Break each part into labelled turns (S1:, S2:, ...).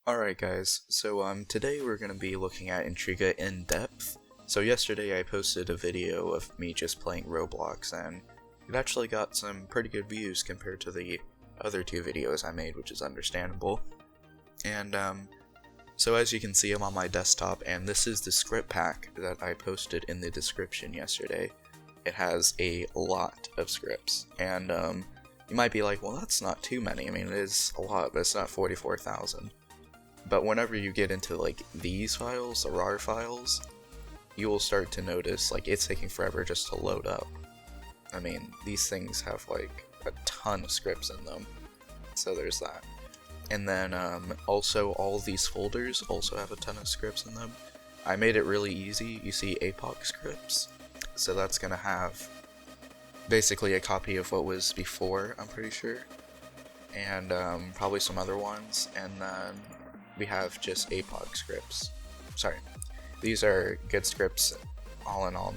S1: Alright guys, so today we're going to be looking at Intriga In-Depth. So yesterday I posted a video of me just playing Roblox, and it actually got some pretty good views compared to the other two videos I made, which is understandable. And so as you can see, I'm on my desktop, and this is the script pack that I posted in the description yesterday. It has a lot of scripts, and you might be like, well, that's not too many. I mean, it is a lot, but it's not 44,000. But whenever you get into like these files, the RAR files, you will start to notice like it's taking forever just to load up. I mean, these things have like a ton of scripts in them, so there's that. And then also all of these folders also have a ton of scripts in them. I made it really easy. You see APOC scripts, so that's gonna have basically a copy of what was before, I'm pretty sure, and probably some other ones, and then we have just APOC scripts. Sorry, these are good scripts. All in all,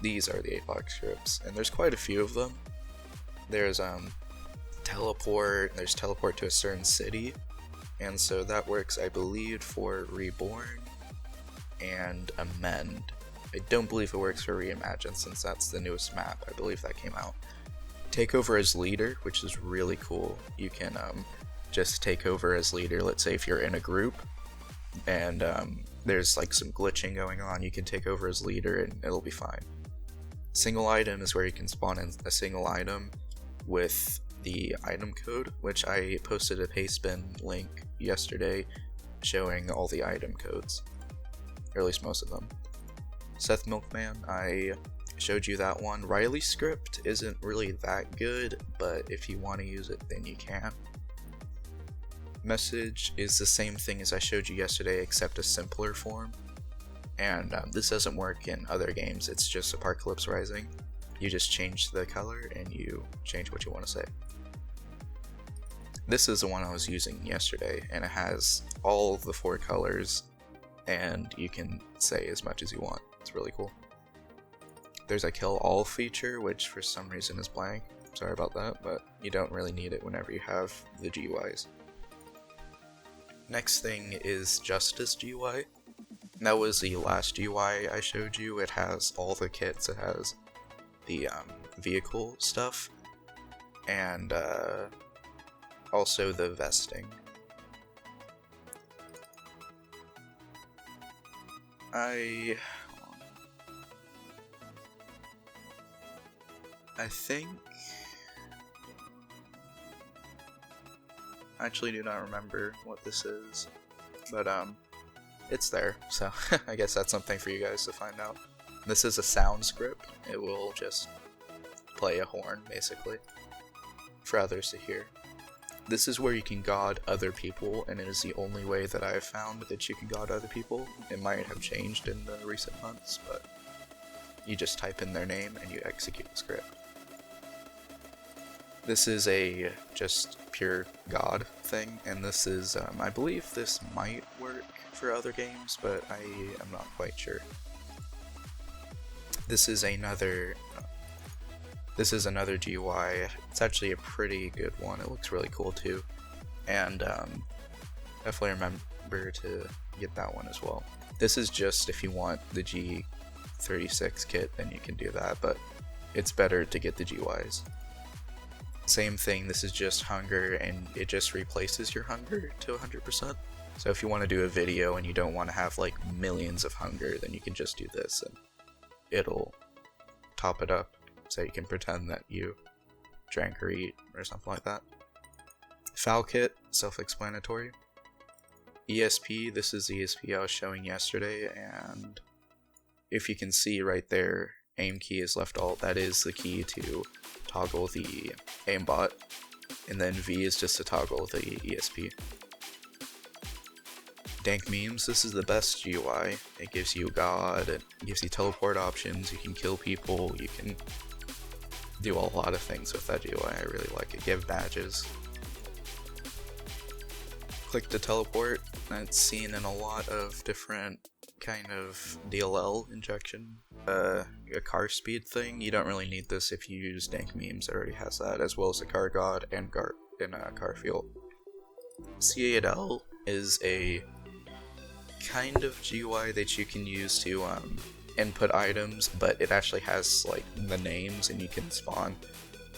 S1: these are the APOC scripts, and there's quite a few of them. There's teleport. There's teleport to a certain city, and so that works, I believe, for Reborn and Amend. I don't believe it works for Reimagine, since that's the newest map. I believe that came out. Take over as leader, which is really cool. You can just take over as leader. Let's say if you're in a group and there's like some glitching going on, you can take over as leader and it'll be fine. Single item is where you can spawn in a single item with the item code, which I posted a pastebin link yesterday showing all the item codes, or at least most of them. Seth Milkman, I showed you that one. Riley's script isn't really that good, but if you want to use it, then you can. Message is the same thing as I showed you yesterday, except a simpler form. And this doesn't work in other games. It's just Apocalypse Rising. You just change the color and you change what you want to say. This is the one I was using yesterday, and it has all the 4 colors, and you can say as much as you want. It's really cool. There's a kill all feature, which for some reason is blank. Sorry about that, but you don't really need it whenever you have the GUIs. Next thing is Justice GUI. That was the last GUI I showed you. It has all the kits. It has the vehicle stuff, and also the vesting. I think I actually do not remember what this is, but it's there, so I guess that's something for you guys to find out. This is a sound script. It will just play a horn, basically, for others to hear. This is where you can god other people, and it is the only way that I have found that you can god other people. It might have changed in the recent months, but you just type in their name and you execute the script. This is a just pure god thing, and this is, I believe this might work for other games, but I am not quite sure. This is another GUI. It's actually a pretty good one. It looks really cool too, and definitely remember to get that one as well. This is just if you want the G36 kit, then you can do that, but it's better to get the GUIs. Same thing, this is just hunger, and it just replaces your hunger to 100%. So if you want to do a video and you don't want to have like millions of hunger, then you can just do this and it'll top it up, so you can pretend that you drank or eat or something like that. Foul kit, self-explanatory. ESP, this is the ESP I was showing yesterday, and if you can see right there, aim key is left alt. That is the key to toggle the aimbot, and then V is just to toggle the ESP. Dank memes, this is the best GUI. It gives you God, it gives you teleport options, you can kill people, you can do a lot of things with that GUI. I really like it. Give badges. Click to teleport. That's seen in a lot of different kind of DLL injection. A car speed thing. You don't really need this if you use dank memes. It already has that, as well as the car god and car fuel. C8L is a kind of GUI that you can use to input items, but it actually has like the names and you can spawn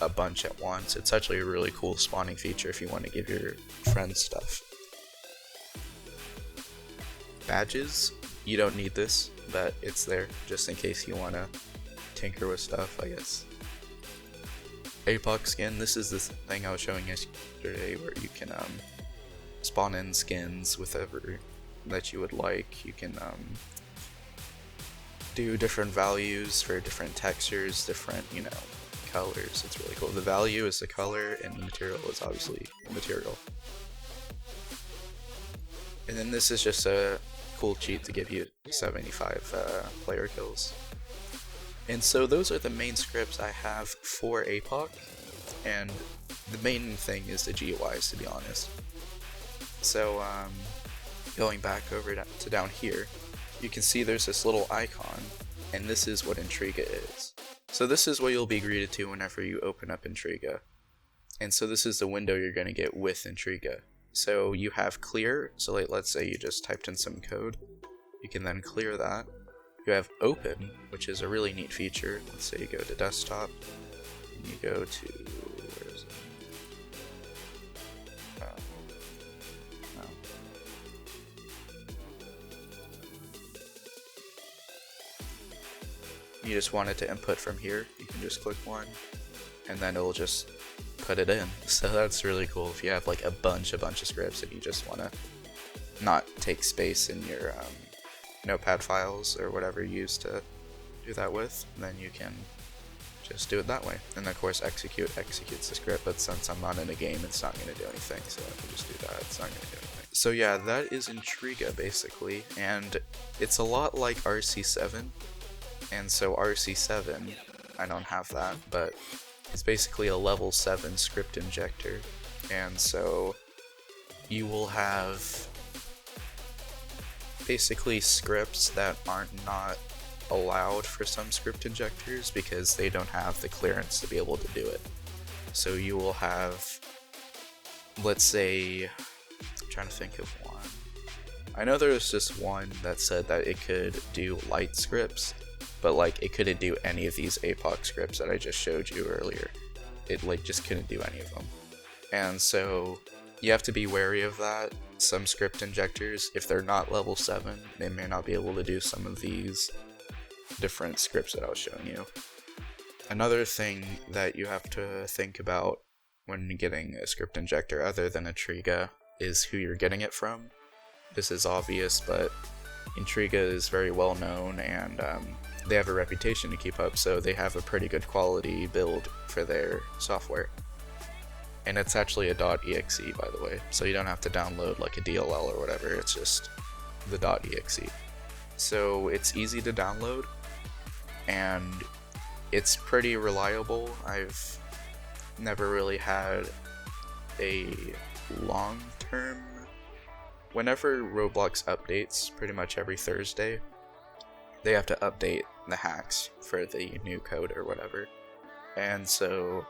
S1: a bunch at once. It's actually a really cool spawning feature if you want to give your friends stuff. Badges, you don't need this, but it's there just in case you want to tinker with stuff, I guess. APOC skin, this is this thing I was showing yesterday where you can spawn in skins with whatever that you would like. You can do different values for different textures, different, you know, colors. It's really cool. The value is the color and the material is obviously the material. And then this is just a cool cheat to give you 75 player kills. And so those are the main scripts I have for APOC, and the main thing is the GUIs, to be honest. So going back over to down here, you can see there's this little icon, and this is what Intriga is. So this is what you'll be greeted to whenever you open up Intriga. And so this is the window you're going to get with Intriga. So you have clear, so like, let's say you just typed in some code, you can then clear that. You have open, which is a really neat feature. Let's say you go to desktop, and you go to, where is it? No. You just want it to input from here, you can just click one, and then it'll just put it in. So that's really cool if you have like a bunch of scripts and you just want to not take space in your notepad files or whatever you use to do that with, then you can just do it that way. And of course executes the script, but since I'm not in a game, it's not going to do anything, so I can just do that. It's not going to do anything. So yeah, that is Intriga basically, and it's a lot like RC7. And so RC7, I don't have that, but it's basically a level 7 script injector. And so you will have basically scripts that aren't not allowed for some script injectors because they don't have the clearance to be able to do it. So you will have, let's say, I'm trying to think of one. I know there was just one that said that it could do light scripts, but like it couldn't do any of these APOC scripts that I just showed you earlier. It like just couldn't do any of them. And so you have to be wary of that. Some script injectors, if they're not level 7, they may not be able to do some of these different scripts that I was showing you. Another thing that you have to think about when getting a script injector other than Intriga is who you're getting it from. This is obvious, but Intriga is very well known and they have a reputation to keep up, so they have a pretty good quality build for their software. And it's actually a .exe, by the way, so you don't have to download like a DLL or whatever, it's just the .exe. So it's easy to download, and it's pretty reliable. I've never really had a long-term... Whenever Roblox updates, pretty much every Thursday, they have to update the hacks for the new code or whatever. And so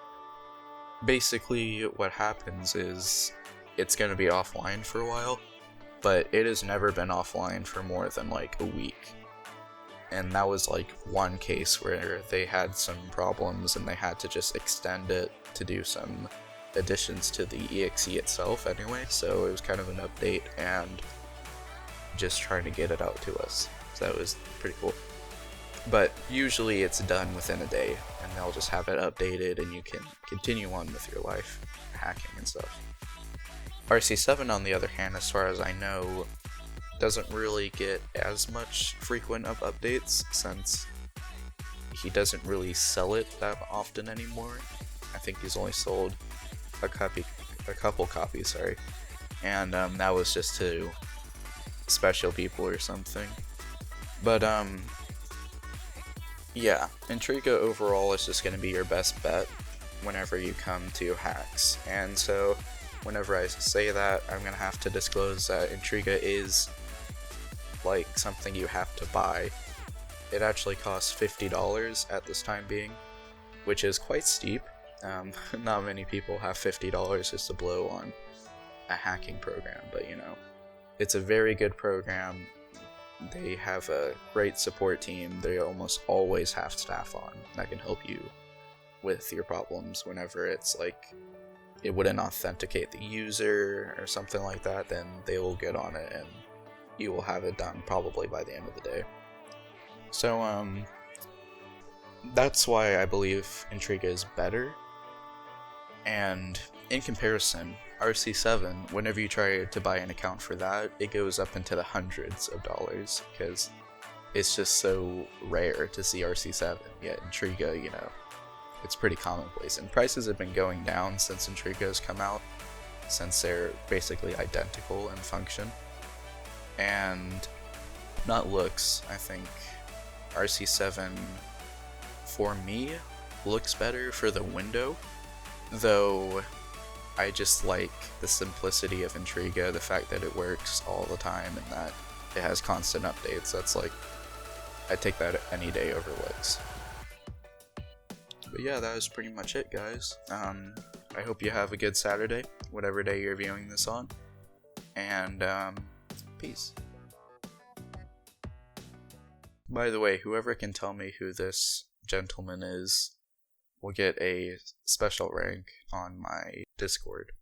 S1: basically what happens is it's going to be offline for a while, but it has never been offline for more than like a week. And that was like one case where they had some problems and they had to just extend it to do some additions to the exe itself anyway, so it was kind of an update and just trying to get it out to us. So that was pretty cool. But usually it's done within a day, and they'll just have it updated and you can continue on with your life, hacking and stuff. RC7, on the other hand, as far as I know, doesn't really get as much frequent of updates since he doesn't really sell it that often anymore. I think he's only sold a couple copies, and that was just to special people or something. But yeah, Intriga overall is just going to be your best bet whenever you come to hacks. And so whenever I say that, I'm going to have to disclose that Intriga is like something you have to buy. It actually costs $50 at this time being, which is quite steep. Not many people have $50 just to blow on a hacking program, but you know, it's a very good program. They have a great support team. They almost always have staff on that can help you with your problems whenever it's like it wouldn't authenticate the user or something like that. Then they will get on it and you will have it done probably by the end of the day. So that's why I believe Intriga is better. And in comparison, RC7, whenever you try to buy an account for that, it goes up into the hundreds of dollars because it's just so rare to see RC7. Yet Intriga, you know, it's pretty commonplace. And prices have been going down since Intriga has come out, since they're basically identical in function. And not looks, I think RC7, for me, looks better for the window, though I just like the simplicity of Intriga, the fact that it works all the time and that it has constant updates. That's like, I take that any day over looks. But yeah, that was pretty much it, guys. I hope you have a good Saturday, whatever day you're viewing this on, and peace. By the way, whoever can tell me who this gentleman is will get a special rank on my Discord.